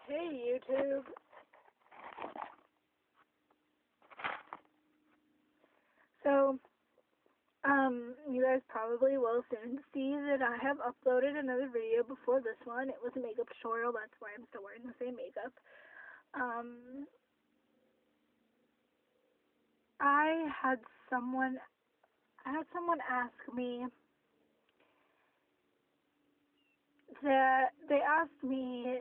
Hey YouTube. So, you guys probably will soon see that I have uploaded another video before this one. It was a makeup tutorial, that's why I'm still wearing the same makeup. Um, I had someone, ask me that they asked me,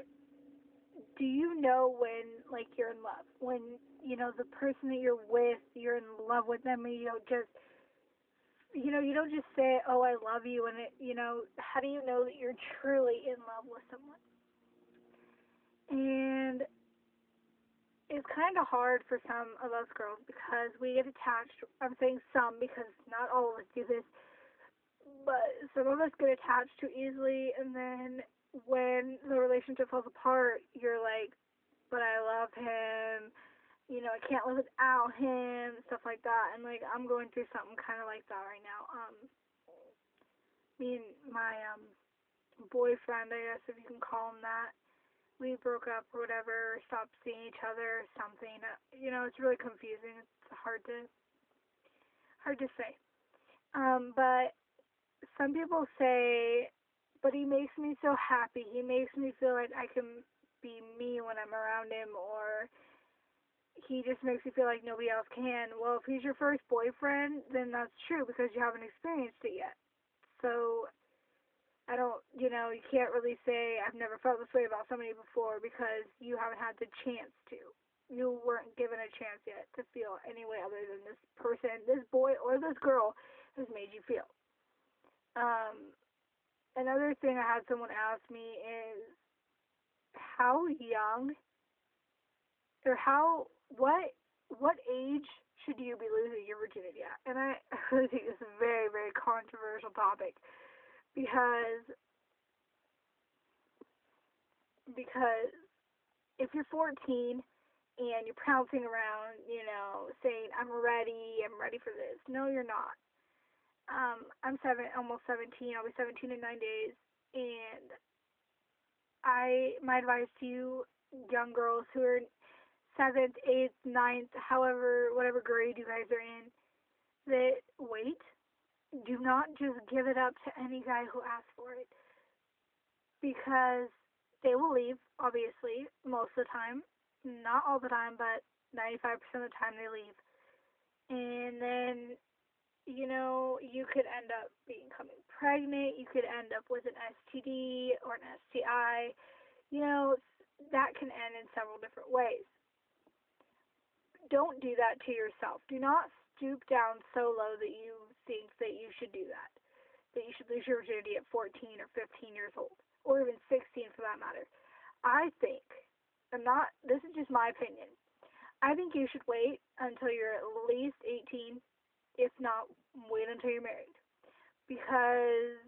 do you know when, like, you're in love? When, the person that you're with, you're in love with them and you don't just say, oh, I love you, and how do you know that you're truly in love with someone? And it's kind of hard for some of us girls because we get attached. I'm saying some because not all of us do this, but some of us get attached too easily, and then when the relationship falls apart, you're like, but I love him, I can't live without him, stuff like that. And like, I'm going through something kind of like that right now. Me and my boyfriend, I guess if you can call him that, we broke up or whatever, stopped seeing each other, something. It's really confusing. It's hard to say. But some people say, but he makes me so happy. He makes me feel like I can be me when I'm around him, or he just makes me feel like nobody else can. Well, if he's your first boyfriend, then that's true because you haven't experienced it yet. So I don't, you can't really say I've never felt this way about somebody before because you haven't had the chance to. You weren't given a chance yet to feel any way other than this person, this boy or this girl has made you feel. Another thing I had someone ask me is how young or what age should you be losing your virginity at? And I really think it's a very, very controversial topic because if you're 14 and you're pouncing around, saying, I'm ready for this. No, you're not. I'm almost 17. I'll be 17 in 9 days. And my advice to you, young girls who are in 7th, 8th, 9th, whatever grade you guys are in, that wait. Do not just give it up to any guy who asks for it. Because they will leave, obviously, most of the time. Not all the time, but 95% of the time they leave. And then, you could end up becoming pregnant. You could end up with an STD or an STI. That can end in several different ways. Don't do that to yourself. Do not stoop down so low that you think that you should do that. That you should lose your virginity at 14 or 15 years old. Or even 16 for that matter. I think, this is just my opinion, I think you should wait until you're at least 18, if not, wait until you're married. Because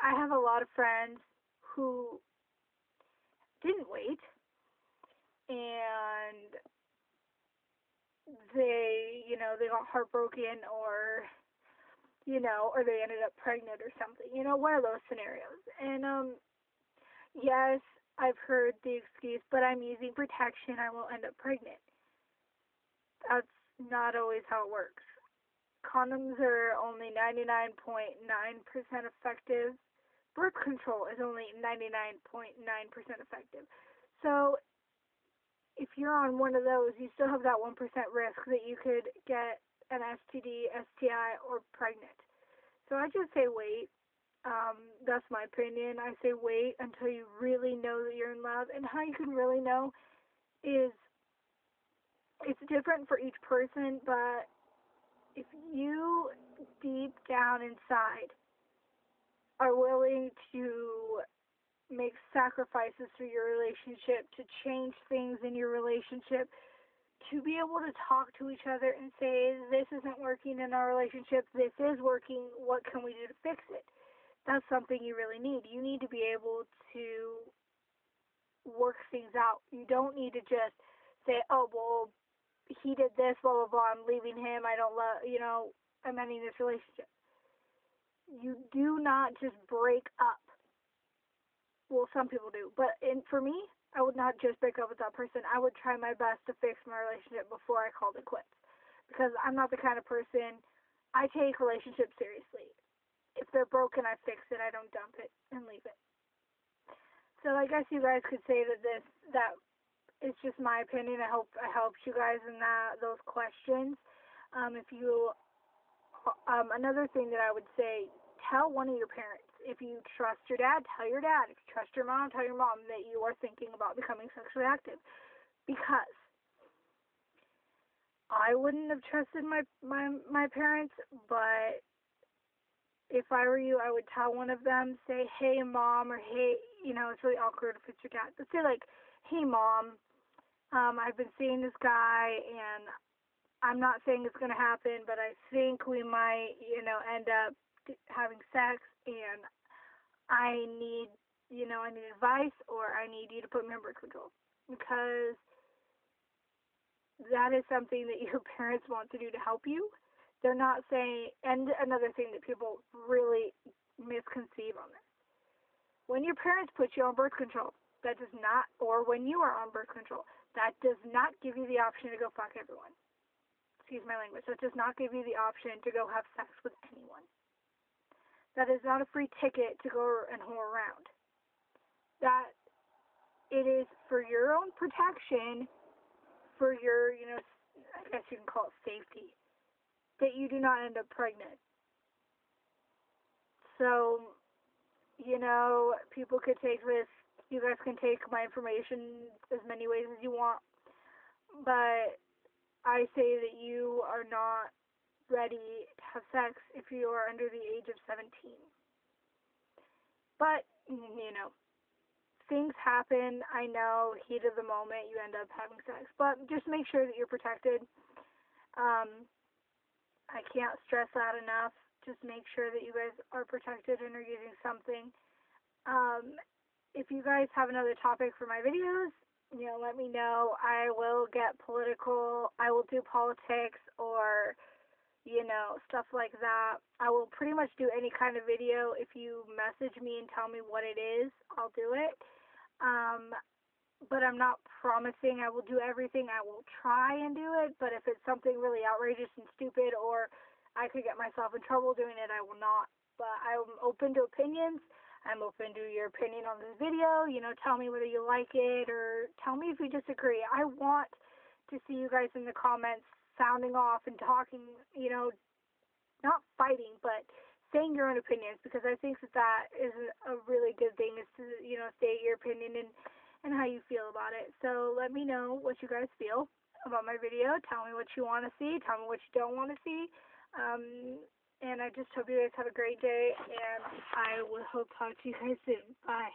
I have a lot of friends who didn't wait, and they got heartbroken, or they ended up pregnant or something, one of those scenarios. And, yes, I've heard the excuse, but I'm using protection, I won't end up pregnant. That's not always how it works. Condoms are only 99.9% effective. Birth control is only 99.9% effective. So, if you're on one of those, you still have that 1% risk that you could get an STD, STI, or pregnant. So I just say wait. That's my opinion. I say wait until you really know that you're in love. And how you can really know is, it's different for each person, but if you deep down inside are willing to make sacrifices for your relationship, to change things in your relationship, to be able to talk to each other and say, this isn't working in our relationship, this is working, what can we do to fix it? That's something you really need. You need to be able to work things out. You don't need to just say, oh, well, he did this, blah, blah, blah, I'm leaving him, I don't love, I'm ending this relationship. You do not just break up Well, some people do, but for me, I would not just break up with that person. I would try my best to fix my relationship before I called it quits, because I'm not the kind of person. I take relationships seriously. If they're broken, I fix it. I don't dump it and leave it. So I guess you guys could say that is just my opinion. I hope I helped you guys in those questions. If you Another thing that I would say, tell one of your parents. If you trust your dad, tell your dad. If you trust your mom, tell your mom that you are thinking about becoming sexually active. Because I wouldn't have trusted my parents, but if I were you, I would tell one of them, say, hey, mom, or hey, it's really awkward if it's your dad, but say, like, hey, mom, I've been seeing this guy, and I'm not saying it's going to happen, but I think we might, end up having sex, and I need, I need advice, or I need you to put me on birth control, because that is something that your parents want to do to help you. They're not saying, and another thing that people really misconceive on this, when your parents put you on birth control, that does not, or when you are on birth control, that does not give you the option to go fuck everyone. Excuse my language. That does not give you the option to go have sex with anyone. That is not a free ticket to go and whore around. That it is for your own protection, for your, I guess you can call it safety, that you do not end up pregnant. So, people could take this, you guys can take my information as many ways as you want, but I say that you are not ready to have sex if you are under the age of 17. But, things happen. I know, heat of the moment, you end up having sex. But just make sure that you're protected. I can't stress that enough. Just make sure that you guys are protected and are using something. If you guys have another topic for my videos, let me know. I will get political. I will do politics or, stuff like that. I will pretty much do any kind of video. If you message me and tell me what it is, I'll do it. But I'm not promising I will do everything. I will try and do it, but if it's something really outrageous and stupid or I could get myself in trouble doing it, I will not. But I'm open to opinions. I'm open to your opinion on this video. Tell me whether you like it or tell me if you disagree. I want to see you guys in the comments sounding off and talking, not fighting, but saying your own opinions, because I think that is a really good thing, is to, state your opinion and how you feel about it. So let me know what you guys feel about my video. Tell me what you want to see. Tell me what you don't want to see. And I just hope you guys have a great day, and I will hope to talk to you guys soon. Bye.